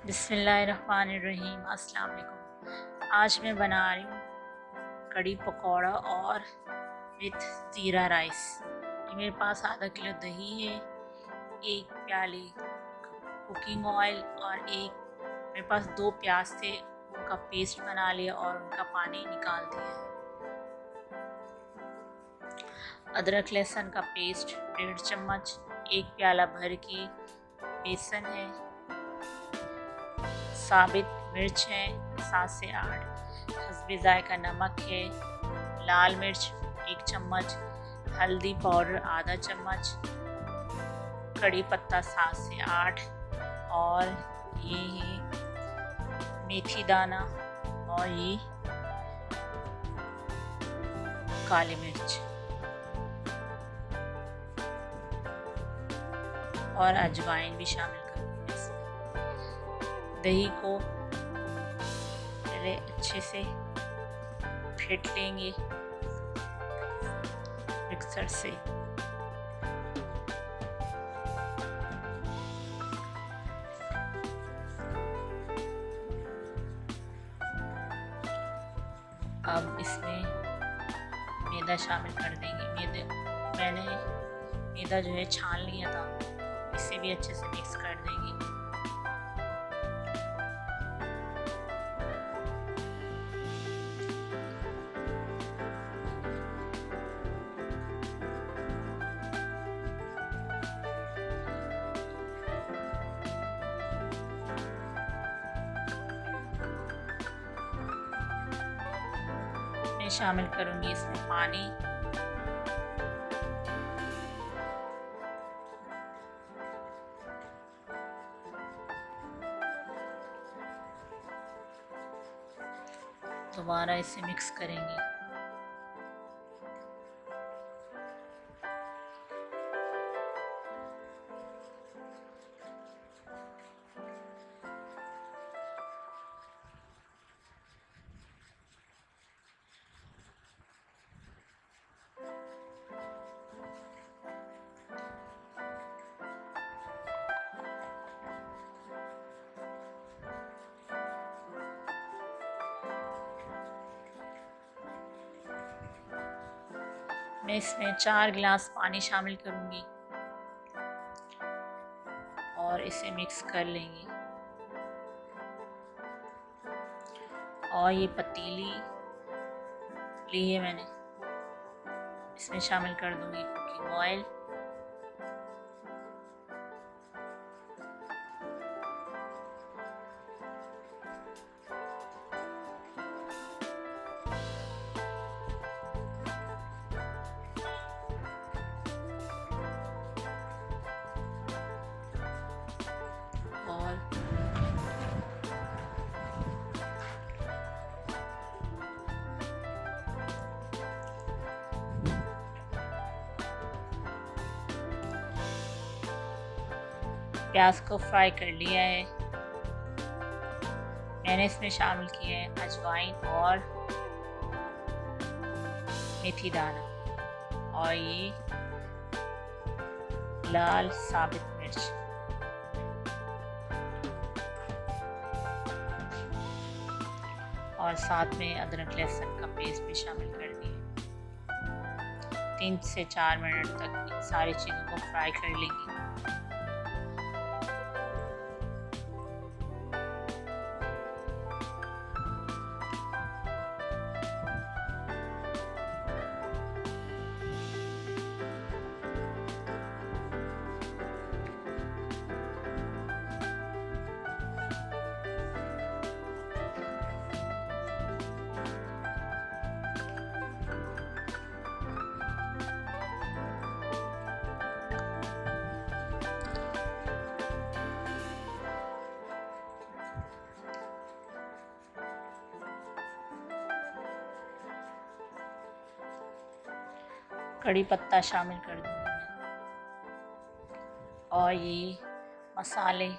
बिस्मिल्लाहिर्रहमानिर्रहीम। अस्सलाम वालेकुम। आज मैं बना रही हूँ कड़ी पकौड़ा और विथ ज़ीरा राइस। ये मेरे पास आधा किलो दही है, एक प्याली कुकिंग ऑयल और एक मेरे पास 2 प्याज थे, उनका पेस्ट बना लिया और उनका पानी निकाल दिया। अदरक लहसुन का पेस्ट 1.5 चम्मच, एक प्याला भर के बेसन है, साबित मिर्च है 7 से 8, हस्बे ज़ायका नमक है, लाल मिर्च 1 चम्मच, हल्दी पाउडर आधा चम्मच, कड़ी पत्ता 7 से 8 और ये है मेथी दाना और ये काली मिर्च और अजवाइन भी शामिल करूँगी इसमें। दही को पहले अच्छे से फेंट लेंगे मिक्सर से। अब इसमें मैदा शामिल कर देंगे। मैंने मैदा जो है छान लिया था, इसे भी अच्छे से मिक्स कर देंगे। मैं शामिल करूंगी इसमें पानी। दोबारा इसे मिक्स करेंगे। मैं इसमें 4 गिलास पानी शामिल करूंगी और इसे मिक्स कर लेंगे। और ये पतीली ली है मैंने, इसमें शामिल कर दूंगी कुकिंग ऑयल, प्याज को फ्राई कर लिया है। मैंने इसमें शामिल किया है अजवाइन और मेथी दाना और ये लाल साबित मिर्च और साथ में अदरक लहसुन का पेस्ट भी शामिल कर दिया। 3 से 4 मिनट तक इन सारी चीज़ों को फ्राई कर लेंगे। कड़ी पत्ता शामिल कर दूंगी मैं और ये मसाले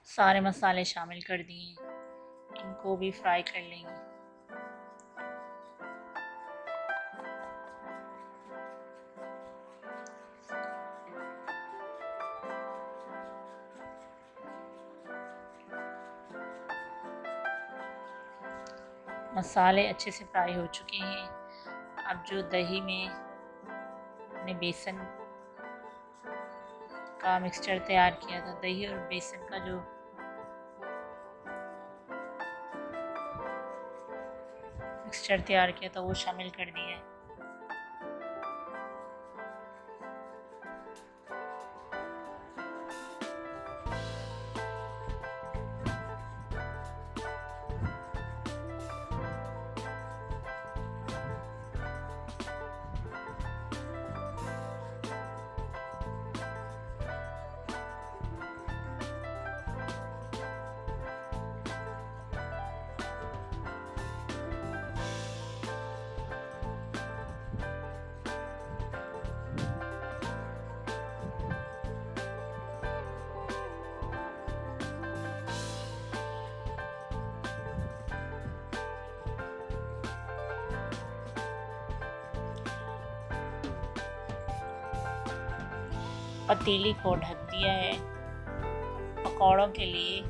सारे मसाले शामिल कर दिए, इनको भी फ्राई कर लेंगे। मसाले अच्छे से फ्राई हो चुके हैं। अब जो दही में हमने बेसन का मिक्सचर तैयार किया था, दही और बेसन का जो मिक्सचर तैयार किया था वो शामिल कर दिया है। पतीली को ढक दिया है। पकौड़ों के लिए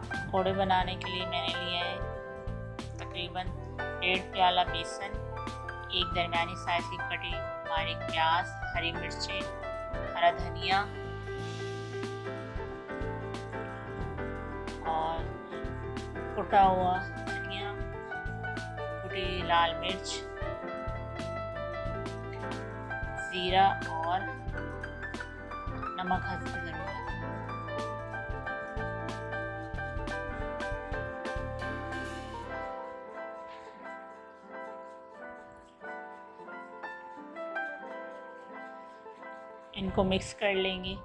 पकौड़े बनाने के लिए मैंने लिया है तकरीबन 1.5 प्याला बेसन, एक दरमियानी साइज की कटी बारीक प्याज, हरी मिर्चें, हरा धनिया और कुटा हुआ धनिया, कुटी लाल मिर्च, जीरा और नमक हस्ब ज़रूरत। इनको मिक्स कर लेंगे।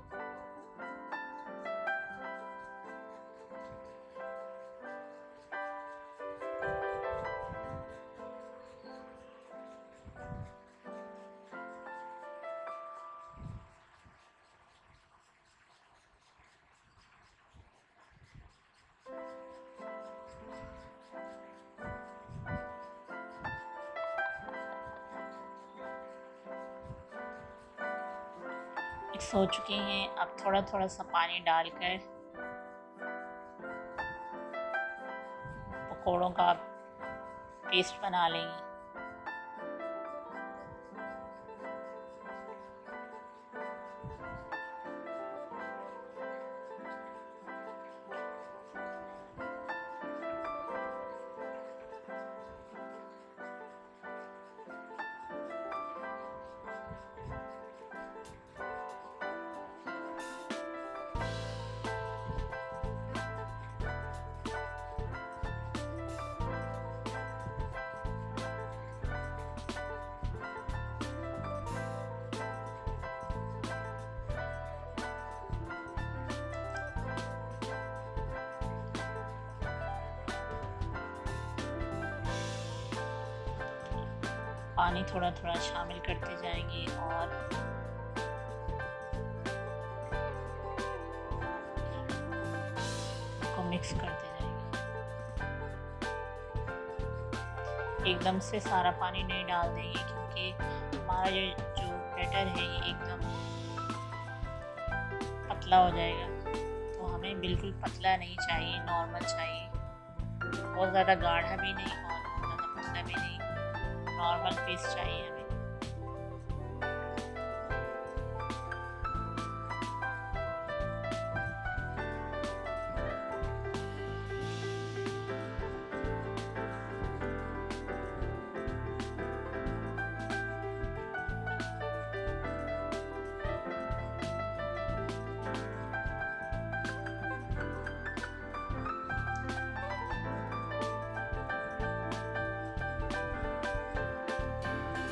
मिक्स हो चुके हैं। अब थोड़ा थोड़ा सा पानी डालकर पकौड़ों का पेस्ट बना लेंगे। पानी थोड़ा थोड़ा शामिल करते जाएंगे और इसको मिक्स करते जाएंगे। एकदम से सारा पानी नहीं डाल देंगे क्योंकि हमारा ये जो बैटर है ये एकदम पतला हो जाएगा। तो हमें बिल्कुल पतला नहीं चाहिए, नॉर्मल चाहिए, बहुत ज़्यादा गाढ़ा भी नहीं और बहुत ज़्यादा पतला भी नहीं, नॉर्मल पेस्ट चाहिए हमें।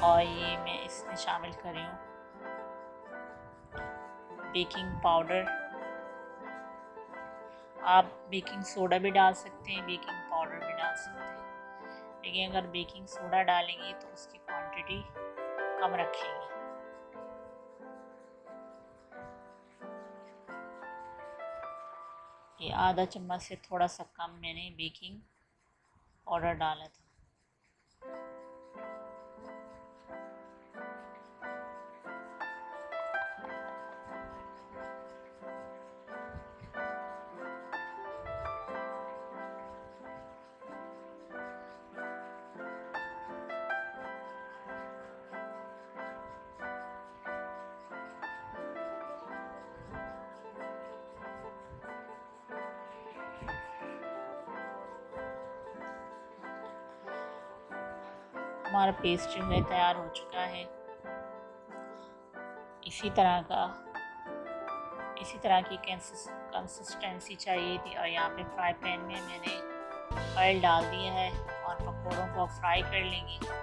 और ये मैं इसमें शामिल कर रही हूँ बेकिंग पाउडर। आप बेकिंग सोडा भी डाल सकते हैं, बेकिंग पाउडर भी डाल सकते हैं, लेकिन अगर बेकिंग सोडा डालेंगे तो उसकी क्वांटिटी कम रखेंगे। ये आधा चम्मच से थोड़ा सा कम मैंने बेकिंग पाउडर डाला था। हमारा पेस्ट जो है तैयार हो चुका है। इसी तरह की कंसिस्टेंसी चाहिए थी। और यहाँ पे फ्राई पैन में मैंने ऑयल डाल दिया है और पकौड़ों को फ्राई कर लेंगे।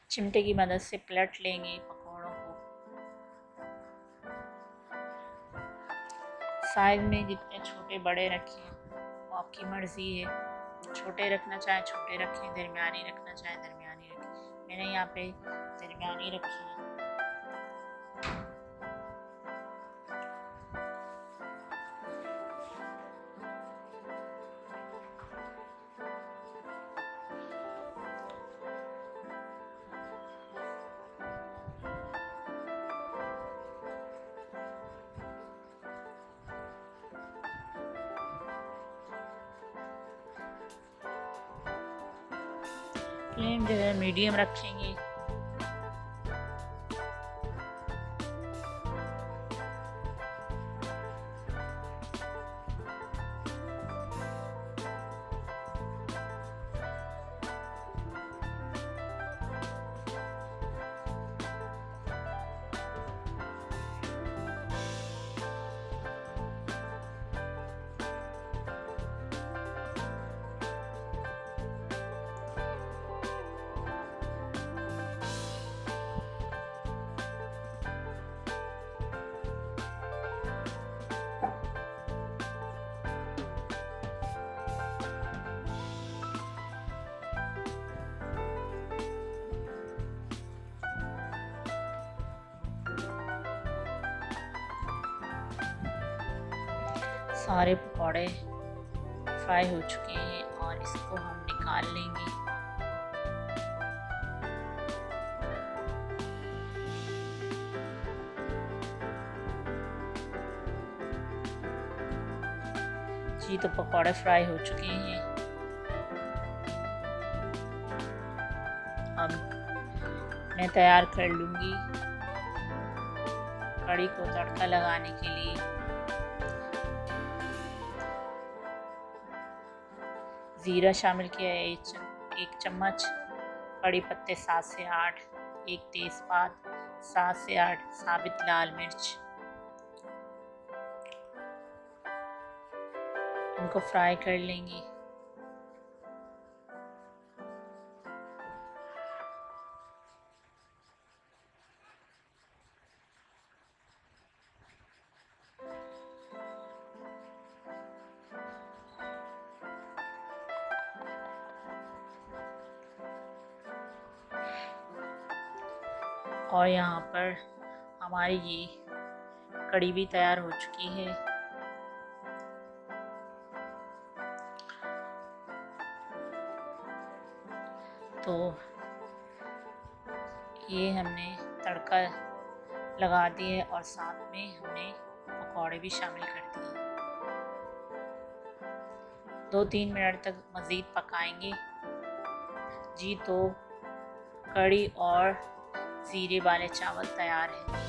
चिमटे की मदद से पलट लेंगे पकौड़ों को। साइज में जितने छोटे बड़े रखें वो आपकी मर्ज़ी है। छोटे रखना चाहे छोटे रखें, दरमियानी रखना चाहे दरमियानी रखें। मैंने यहाँ पे दरमियानी रखी है। फ्लेम जो है मीडियम रखेंगे। सारे पकौड़े फ्राई हो चुके हैं और इसको हम निकाल लेंगे। जी तो पकौड़े फ्राई हो चुके हैं। अब मैं तैयार कर लूँगी कढ़ी को तड़का लगाने के लिए। ज़ीरा शामिल किया है 1 चम्मच, कड़ी पत्ते 7 से 8, एक तेज़पात, 7 से 8 साबित लाल मिर्च। इनको फ्राई कर लेंगे। और यहाँ पर हमारी ये कड़ी भी तैयार हो चुकी है। तो ये हमने तड़का लगा दिए और साथ में हमने पकौड़े भी शामिल कर दिए। 2-3 मिनट तक मज़ीद पकाएंगे जी। तो कड़ी और ज़ीरे वाले चावल तैयार हैं।